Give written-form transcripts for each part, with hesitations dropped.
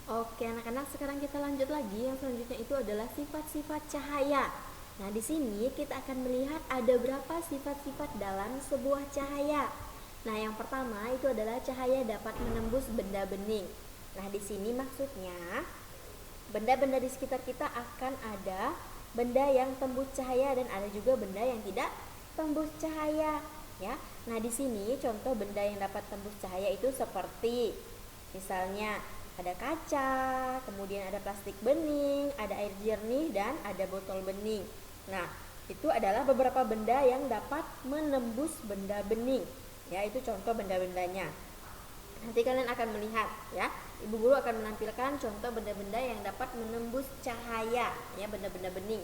Oke, anak-anak, sekarang kita lanjut lagi. Yang selanjutnya itu adalah sifat-sifat cahaya. Nah, di sini kita akan melihat ada berapa sifat-sifat dalam sebuah cahaya. Nah, yang pertama itu adalah cahaya dapat menembus benda bening. Nah, di sini maksudnya benda-benda di sekitar kita akan ada benda yang tembus cahaya dan ada juga benda yang tidak tembus cahaya, ya. Nah, di sini contoh benda yang dapat tembus cahaya itu seperti misalnya ada kaca, kemudian ada plastik bening, ada air jernih, dan ada botol bening. Nah, itu adalah beberapa benda yang dapat menembus benda bening. Ya, itu contoh benda-bendanya. Nanti kalian akan melihat, ya. Ibu guru akan menampilkan contoh benda-benda yang dapat menembus cahaya, ya, benda-benda bening.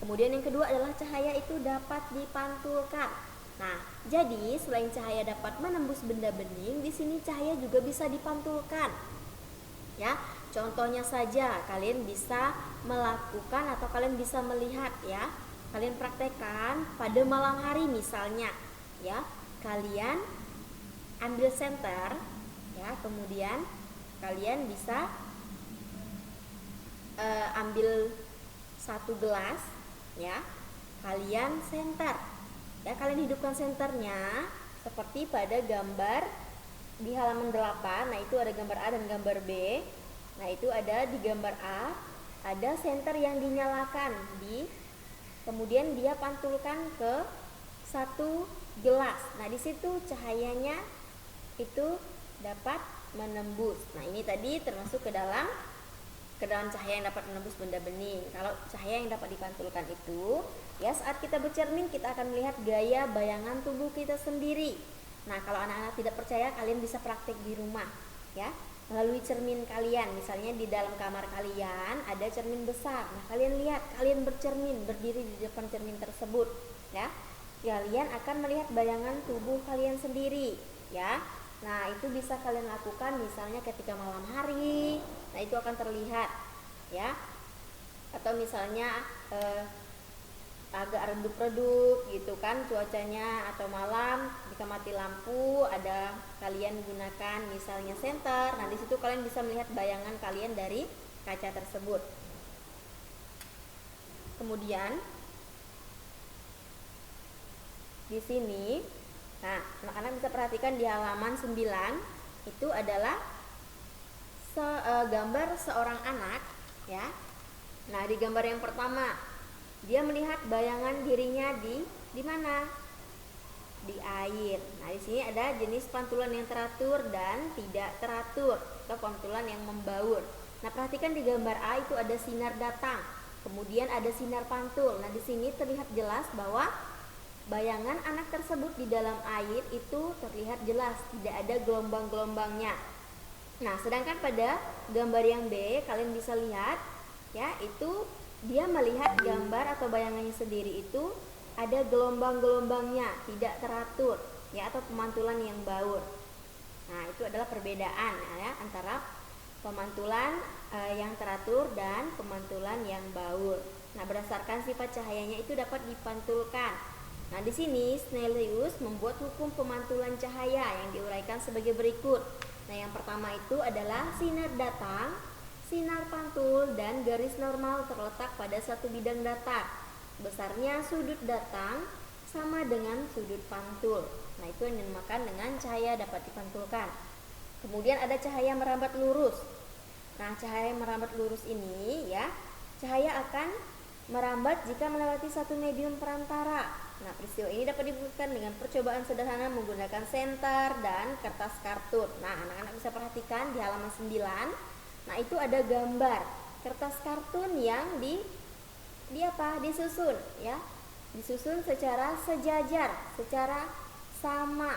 Kemudian yang kedua adalah cahaya itu dapat dipantulkan. Nah, jadi selain cahaya dapat menembus benda bening, di sini cahaya juga bisa dipantulkan. Ya, contohnya saja kalian bisa melakukan atau kalian bisa melihat, ya. Kalian praktekkan pada malam hari misalnya, ya. Kalian ambil senter, ya, kemudian kalian bisa ambil satu gelas, ya. Kalian senter. Ya, kalian hidupkan senternya seperti pada gambar di halaman 8. Nah, itu ada gambar A dan gambar B. Nah, itu ada di gambar A ada senter yang dinyalakan kemudian dia pantulkan ke satu gelas. Nah, di situ cahayanya itu dapat menembus. Nah, ini tadi termasuk ke dalam cahaya yang dapat menembus benda bening. Kalau cahaya yang dapat dipantulkan itu, ya, saat kita bercermin kita akan melihat gaya bayangan tubuh kita sendiri. Nah, kalau anak-anak tidak percaya, kalian bisa praktik di rumah, ya, melalui cermin kalian. Misalnya di dalam kamar kalian ada cermin besar. Nah, kalian lihat, kalian bercermin, berdiri di depan cermin tersebut, ya. Kalian akan melihat bayangan tubuh kalian sendiri, ya. Nah, itu bisa kalian lakukan misalnya ketika malam hari. Nah, itu akan terlihat, ya. Atau misalnya agak redup-redup gitu kan cuacanya, atau malam jika mati lampu ada kalian gunakan misalnya senter. Nah, di situ kalian bisa melihat bayangan kalian dari kaca tersebut. Kemudian di sini, nah, anak-anak bisa perhatikan di halaman 9 itu adalah gambar seorang anak, ya. Nah, di gambar yang pertama dia melihat bayangan dirinya di mana? Di air. Nah, di sini ada jenis pantulan yang teratur dan tidak teratur atau pantulan yang membaur. Nah, perhatikan di gambar A itu ada sinar datang, kemudian ada sinar pantul. Nah, di sini terlihat jelas bahwa bayangan anak tersebut di dalam air itu terlihat jelas, tidak ada gelombang-gelombangnya. Nah, sedangkan pada gambar yang B kalian bisa lihat, ya, itu dia melihat gambar atau bayangannya sendiri itu ada gelombang-gelombangnya, tidak teratur, ya, atau pemantulan yang baur. Nah, itu adalah perbedaan, ya, antara pemantulan yang teratur dan pemantulan yang baur. Nah, berdasarkan sifat cahayanya itu dapat dipantulkan. Nah, di sini Snellius membuat hukum pemantulan cahaya yang diuraikan sebagai berikut. Nah, yang pertama itu adalah sinar datang, sinar pantul, dan garis normal terletak pada satu bidang datar. Besarnya sudut datang sama dengan sudut pantul. Nah, itu yang dinamakan dengan cahaya dapat dipantulkan. Kemudian ada cahaya merambat lurus. Nah, cahaya merambat lurus ini, ya, cahaya akan merambat jika melewati satu medium perantara. Nah, peristiwa ini dapat dibuktikan dengan percobaan sederhana menggunakan senter dan kertas kartun. Nah, anak-anak bisa perhatikan di halaman 9. Nah, itu ada gambar kertas kartun yang disusun, ya. Disusun secara sejajar, secara sama,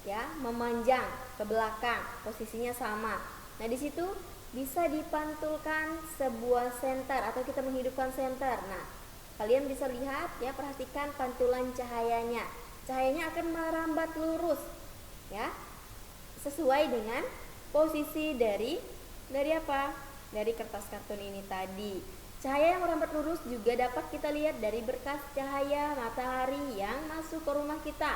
ya, memanjang ke belakang, posisinya sama. Nah, di situ bisa dipantulkan sebuah senter atau kita menghidupkan senter. Nah, kalian bisa lihat, ya, perhatikan pantulan cahayanya. Cahayanya akan merambat lurus, ya, sesuai dengan posisi dari apa? Dari kertas kartun ini tadi. Cahaya yang merambat lurus juga dapat kita lihat dari berkas cahaya matahari yang masuk ke rumah kita.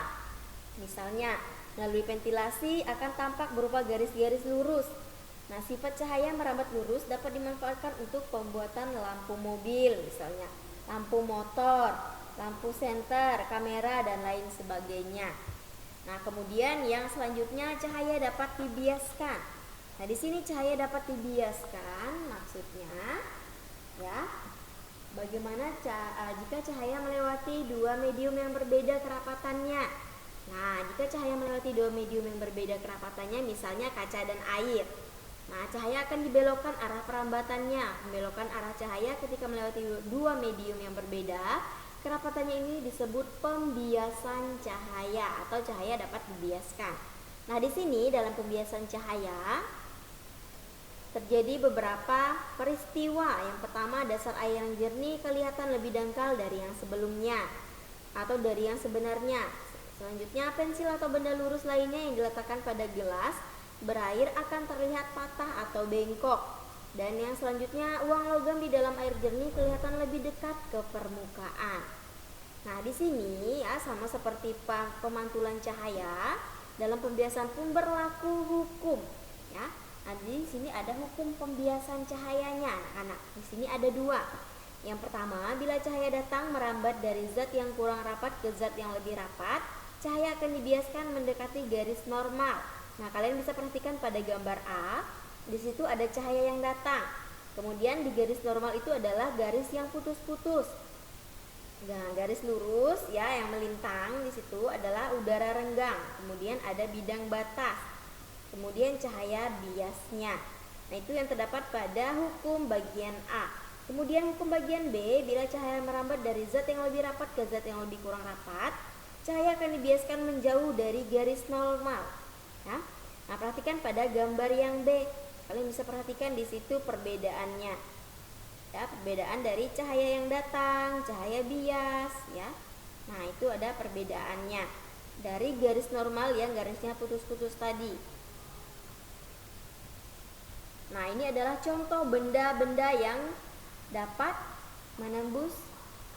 Misalnya, melalui ventilasi akan tampak berupa garis-garis lurus. Nah, sifat cahaya merambat lurus dapat dimanfaatkan untuk pembuatan lampu mobil, misalnya lampu motor, lampu senter, kamera, dan lain sebagainya. Nah, kemudian yang selanjutnya cahaya dapat dibiaskan. Nah, di sini cahaya dapat dibiaskan maksudnya ya, bagaimana jika cahaya melewati dua medium yang berbeda kerapatannya. Nah, jika cahaya melewati dua medium yang berbeda kerapatannya, misalnya kaca dan air. Nah, cahaya akan dibelokkan arah perambatannya. Membelokkan arah cahaya ketika melewati dua medium yang berbeda kerapatannya ini disebut pembiasan cahaya atau cahaya dapat dibiaskan. Nah, di sini dalam pembiasan cahaya terjadi beberapa peristiwa. Yang pertama, dasar air yang jernih kelihatan lebih dangkal dari yang sebelumnya atau dari yang sebenarnya. Selanjutnya, pensil atau benda lurus lainnya yang diletakkan pada gelas berair akan terlihat patah atau bengkok. Dan yang selanjutnya, uang logam di dalam air jernih kelihatan lebih dekat ke permukaan. Nah, di sini ya sama seperti pemantulan cahaya, dalam pembiasan pun berlaku hukum ya. Nah, di sini ada hukum pembiasan cahayanya, anak-anak. Di sini ada dua. Yang pertama, bila cahaya datang merambat dari zat yang kurang rapat ke zat yang lebih rapat, cahaya akan dibiaskan mendekati garis normal. Nah, kalian bisa perhatikan pada gambar A, di situ ada cahaya yang datang. Kemudian di garis normal itu adalah garis yang putus-putus. Nah, garis lurus ya yang melintang di situ adalah udara renggang. Kemudian ada bidang batas. Kemudian cahaya biasnya. Nah, itu yang terdapat pada hukum bagian A. Kemudian hukum bagian B, bila cahaya merambat dari zat yang lebih rapat ke zat yang lebih kurang rapat, cahaya akan dibiaskan menjauh dari garis normal. Ya. Nah, perhatikan pada gambar yang B. Kalian bisa perhatikan di situ perbedaannya. Ya, perbedaan dari cahaya yang datang, cahaya bias, ya. Nah, itu ada perbedaannya dari garis normal yang garisnya putus-putus tadi. Nah, ini adalah contoh benda-benda yang dapat menembus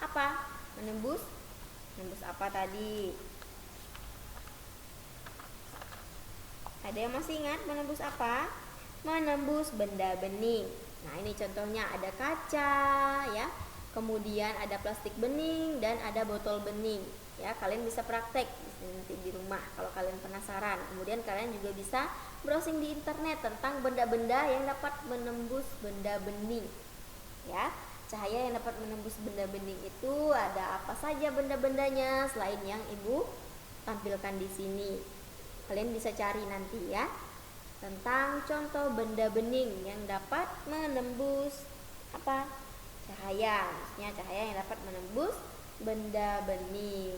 apa? Menembus apa tadi? Ada yang masih ingat menembus apa? Menembus benda bening. Nah, ini contohnya ada kaca ya. Kemudian ada plastik bening dan ada botol bening. Ya, kalian bisa praktek nanti di rumah kalau kalian penasaran. Kemudian kalian juga bisa browsing di internet tentang benda-benda yang dapat menembus benda bening. Ya. Cahaya yang dapat menembus benda bening itu ada apa saja benda-bendanya selain yang Ibu tampilkan di sini. Kalian bisa cari nanti ya tentang contoh benda bening yang dapat menembus apa? Cahaya. Maksudnya cahaya yang dapat menembus benda bening.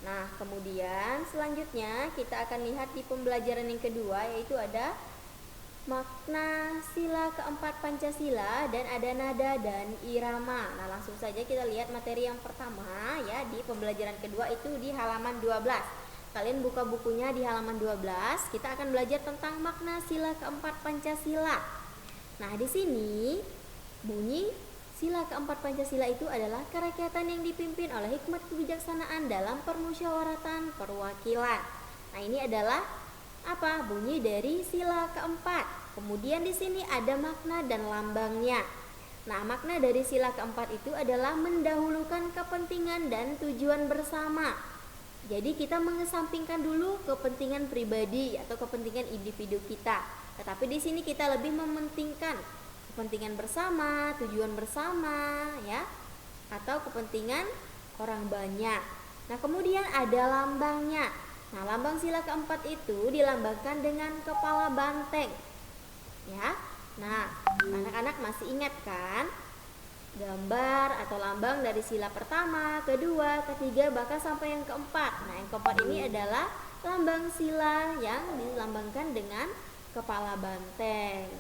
Nah, kemudian selanjutnya kita akan lihat di pembelajaran yang kedua, yaitu ada makna sila keempat Pancasila dan ada nada dan irama. Nah, langsung saja kita lihat materi yang pertama ya di pembelajaran kedua itu di halaman 12. Kalian buka bukunya di halaman 12. Kita akan belajar tentang makna sila keempat Pancasila. Nah, di sini bunyi sila keempat Pancasila itu adalah kerakyatan yang dipimpin oleh hikmat kebijaksanaan dalam permusyawaratan perwakilan. Nah, ini adalah apa? Bunyi dari sila keempat. Kemudian di sini ada makna dan lambangnya. Nah, makna dari sila keempat itu adalah mendahulukan kepentingan dan tujuan bersama. Jadi kita mengesampingkan dulu kepentingan pribadi atau kepentingan individu kita. Tetapi di sini kita lebih mementingkan kepentingan bersama, tujuan bersama, ya, atau kepentingan orang banyak. Nah, kemudian ada lambangnya. Nah, lambang sila keempat itu dilambangkan dengan kepala banteng. Ya. Nah, anak-anak masih ingat kan? Gambar atau lambang dari sila pertama, kedua, ketiga, bahkan sampai yang keempat. Nah, yang keempat ini adalah lambang sila yang dilambangkan dengan kepala banteng.